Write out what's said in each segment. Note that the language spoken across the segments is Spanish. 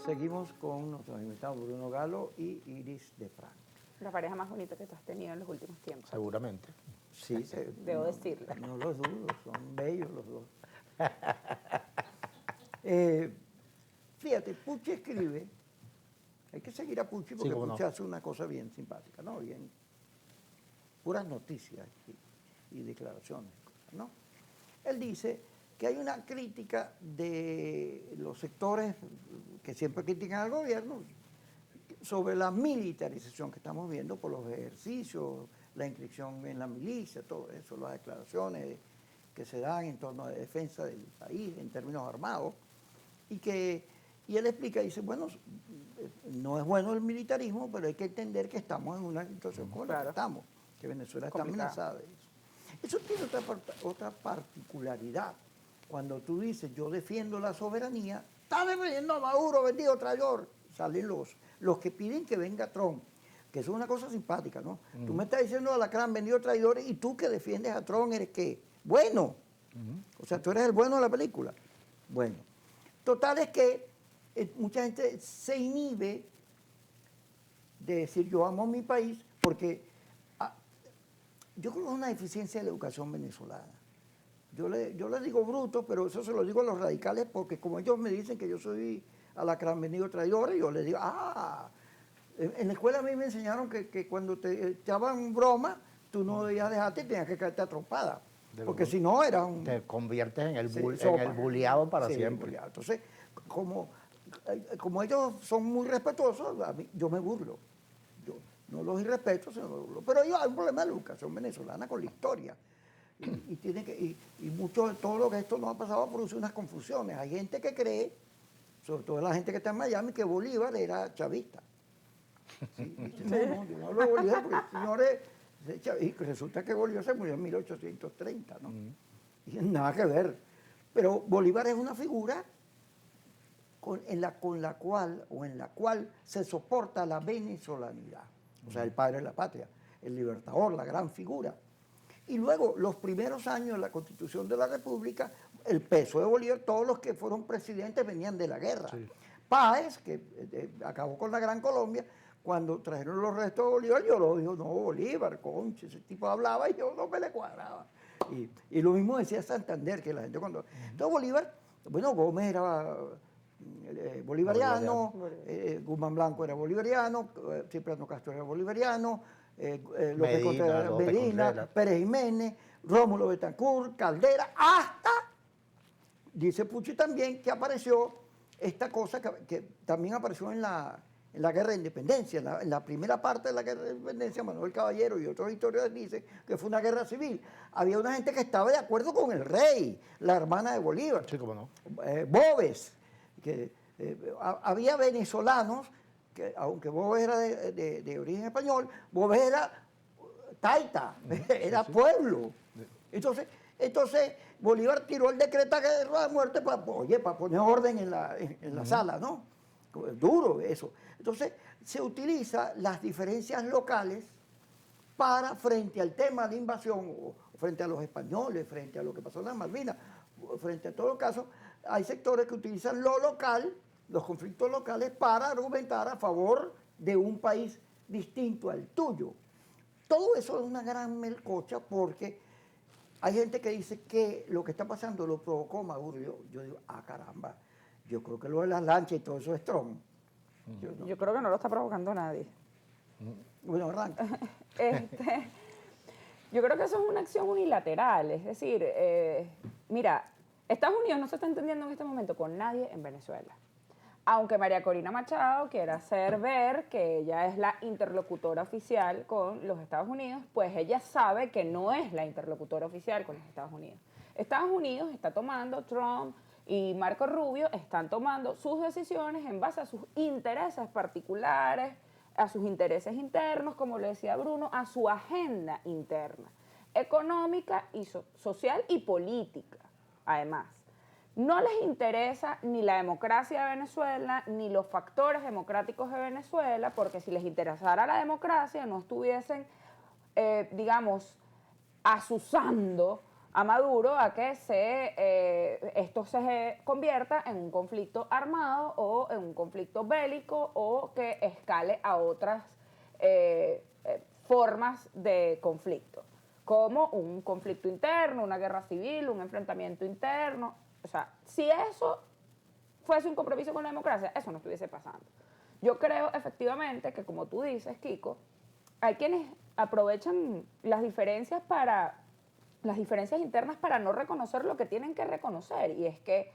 Seguimos con nuestros invitados Bruno Galo y Iris de Frank. La pareja más bonita que tú has tenido en los últimos tiempos. Seguramente. Sí, Debo decirlo. No los dudo, son bellos los dos. Fíjate, Pucci escribe, hay que seguir a Pucci porque Pucci hace una cosa bien simpática, ¿no? Bien, puras noticias y declaraciones, ¿no? Él dice que hay una crítica de los sectores que siempre critican al gobierno sobre la militarización que estamos viendo por los ejercicios, la inscripción en la milicia, todo eso, las declaraciones que se dan en torno a la defensa del país en términos armados, y él explica, dice, bueno, no es bueno el militarismo, pero hay que entender que estamos en una situación como la que estamos, que Venezuela está amenazada de eso. Eso tiene otra particularidad. Cuando tú dices, yo defiendo la soberanía, está defendiendo a Maduro, vendido traidor. Salen los que piden que venga Trump, que eso es una cosa simpática, ¿no? Tú me estás diciendo Alacrán, vendido traidor, y tú que defiendes a Trump, ¿eres qué? Bueno. O sea, tú eres el bueno de la película. Bueno. Total es que mucha gente se inhibe de decir, yo amo mi país, porque yo creo que es una deficiencia de la educación venezolana. Yo le digo bruto, pero eso se lo digo a los radicales porque como ellos me dicen que yo soy alacrán vendido traidor, yo les digo, en la escuela a mí me enseñaron que cuando te echaban broma, tú no debías dejarte y tenías que caerte a trompada. Porque si no, era un... Te conviertes en el buleado para siempre. Buleado. Entonces, como ellos son muy respetuosos, a mí, yo me burlo. Yo no los irrespeto, sino me burlo. Pero hay un problema de la educación venezolana con la historia. Y mucho de todo lo que esto nos ha pasado produce unas confusiones. Hay gente que cree, sobre todo la gente que está en Miami, que Bolívar era chavista. ¿Sí? No, yo no hablo de Bolívar porque el señor y resulta que Bolívar se murió en 1830, ¿no? Y nada que ver. Pero Bolívar es una figura en la cual se soporta la venezolanidad. O sea, el padre de la patria, el libertador, la gran figura. Y luego, los primeros años de la Constitución de la República, el peso de Bolívar, todos los que fueron presidentes venían de la guerra. Sí. Páez, que acabó con la Gran Colombia, cuando trajeron los restos de Bolívar, yo lo digo, no, Bolívar, conche, ese tipo hablaba y yo no me le cuadraba. Y lo mismo decía Santander, que la gente cuando... Entonces Bolívar, bueno, Gómez era bolivariano, Guzmán Blanco era bolivariano, Cipriano Castro era bolivariano, López Contreras, Medina, Pérez Jiménez, Rómulo Betancourt, Caldera, hasta, dice Pucci también, que apareció esta cosa que también apareció en la Guerra de Independencia, en la primera parte de la Guerra de Independencia, Manuel Caballero y otros historiadores dicen que fue una guerra civil. Había una gente que estaba de acuerdo con el rey, la hermana de Bolívar, sí, cómo no. Boves, que había venezolanos, que aunque Boves era de origen español, Boves era taita, era pueblo. Entonces Bolívar tiró el decreto de muerte para poner orden en la sala, ¿no? Duro eso. Entonces se utiliza las diferencias locales para, frente al tema de invasión, o frente a los españoles, frente a lo que pasó en las Malvinas, frente a todo caso, hay sectores que utilizan lo local, los conflictos locales, para argumentar a favor de un país distinto al tuyo. Todo eso es una gran melcocha porque hay gente que dice que lo que está pasando lo provocó Maduro. Yo digo, caramba, yo creo que lo de las lanchas y todo eso es Trump. Yo creo que no lo está provocando nadie. Bueno, arranca. Yo creo que eso es una acción unilateral. Es decir, mira, Estados Unidos no se está entendiendo en este momento con nadie en Venezuela. Aunque María Corina Machado quiera hacer ver que ella es la interlocutora oficial con los Estados Unidos, pues ella sabe que no es la interlocutora oficial con los Estados Unidos. Estados Unidos está tomando, Trump y Marco Rubio están tomando sus decisiones en base a sus intereses particulares, a sus intereses internos, como le decía Bruno, a su agenda interna, económica, y social y política, además. No les interesa ni la democracia de Venezuela, ni los factores democráticos de Venezuela, porque si les interesara la democracia no estuviesen, digamos, azuzando a Maduro a que esto se convierta en un conflicto armado o en un conflicto bélico o que escale a otras formas de conflicto, como un conflicto interno, una guerra civil, un enfrentamiento interno. O sea, si eso fuese un compromiso con la democracia, eso no estuviese pasando. Yo creo efectivamente que, como tú dices, Kiko, hay quienes aprovechan las diferencias internas para no reconocer lo que tienen que reconocer, y es que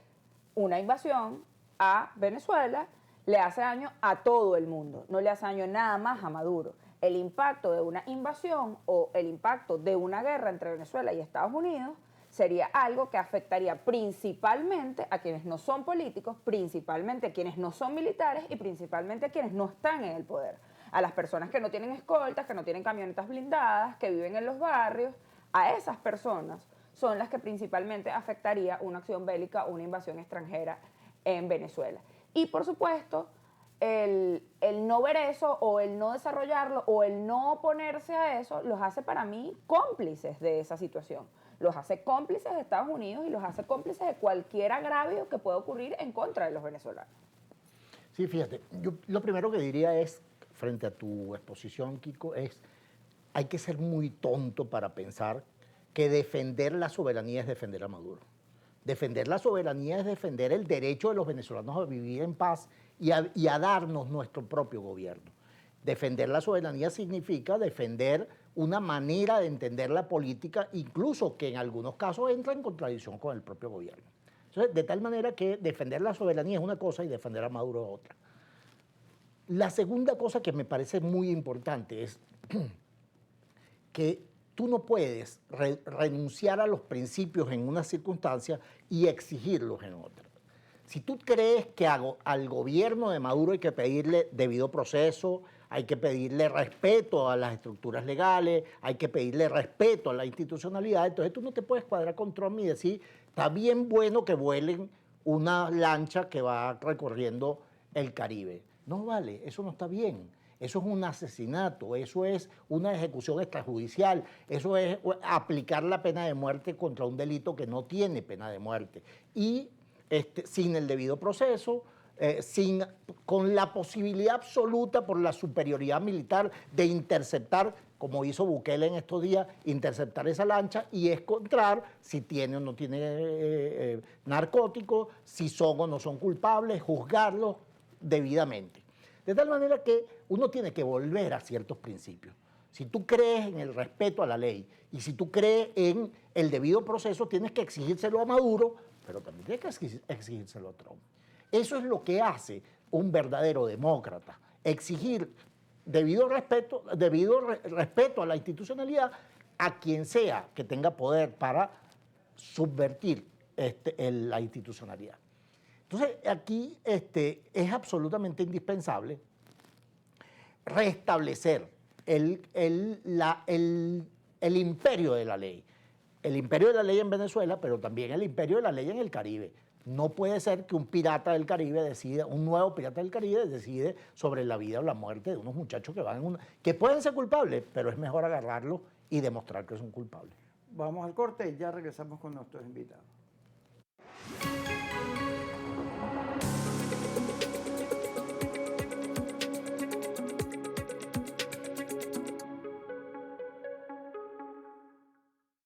una invasión a Venezuela le hace daño a todo el mundo, no le hace daño nada más a Maduro. El impacto de una invasión o el impacto de una guerra entre Venezuela y Estados Unidos sería algo que afectaría principalmente a quienes no son políticos, principalmente a quienes no son militares y principalmente a quienes no están en el poder. A las personas que no tienen escoltas, que no tienen camionetas blindadas, que viven en los barrios. A esas personas son las que principalmente afectaría una acción bélica o una invasión extranjera en Venezuela. Y por supuesto, el no ver eso o el no desarrollarlo o el no oponerse a eso los hace para mí cómplices de esa situación. Los hace cómplices de Estados Unidos y los hace cómplices de cualquier agravio que pueda ocurrir en contra de los venezolanos. Sí, fíjate, yo lo primero que diría es, frente a tu exposición, Kiko, hay que ser muy tonto para pensar que defender la soberanía es defender a Maduro. Defender la soberanía es defender el derecho de los venezolanos a vivir en paz y a darnos nuestro propio gobierno. Defender la soberanía significa defender una manera de entender la política, incluso que en algunos casos entra en contradicción con el propio gobierno. Entonces, de tal manera que defender la soberanía es una cosa y defender a Maduro es otra. La segunda cosa que me parece muy importante es que tú no puedes renunciar a los principios en una circunstancia y exigirlos en otra. Si tú crees que al gobierno de Maduro hay que pedirle debido proceso, hay que pedirle respeto a las estructuras legales, hay que pedirle respeto a la institucionalidad, entonces tú no te puedes cuadrar con Trump y decir, está bien bueno que vuelen una lancha que va recorriendo el Caribe. No vale, eso no está bien. Eso es un asesinato, eso es una ejecución extrajudicial, eso es aplicar la pena de muerte contra un delito que no tiene pena de muerte. Y sin el debido proceso, con la posibilidad absoluta por la superioridad militar de interceptar, como hizo Bukele en estos días, interceptar esa lancha y encontrar si tiene o no tiene narcóticos, si son o no son culpables, juzgarlos debidamente. De tal manera que uno tiene que volver a ciertos principios. Si tú crees en el respeto a la ley y si tú crees en el debido proceso, tienes que exigírselo a Maduro, pero también tienes que exigírselo a Trump. Eso es lo que hace un verdadero demócrata, exigir debido respeto a la institucionalidad a quien sea que tenga poder para subvertir la institucionalidad. Entonces, aquí es absolutamente indispensable restablecer el imperio de la ley. El imperio de la ley en Venezuela, pero también el imperio de la ley en el Caribe. No puede ser que un pirata del Caribe decida, un nuevo pirata del Caribe decide sobre la vida o la muerte de unos muchachos que pueden ser culpables, pero es mejor agarrarlos y demostrar que son culpables. Vamos al corte y ya regresamos con nuestros invitados.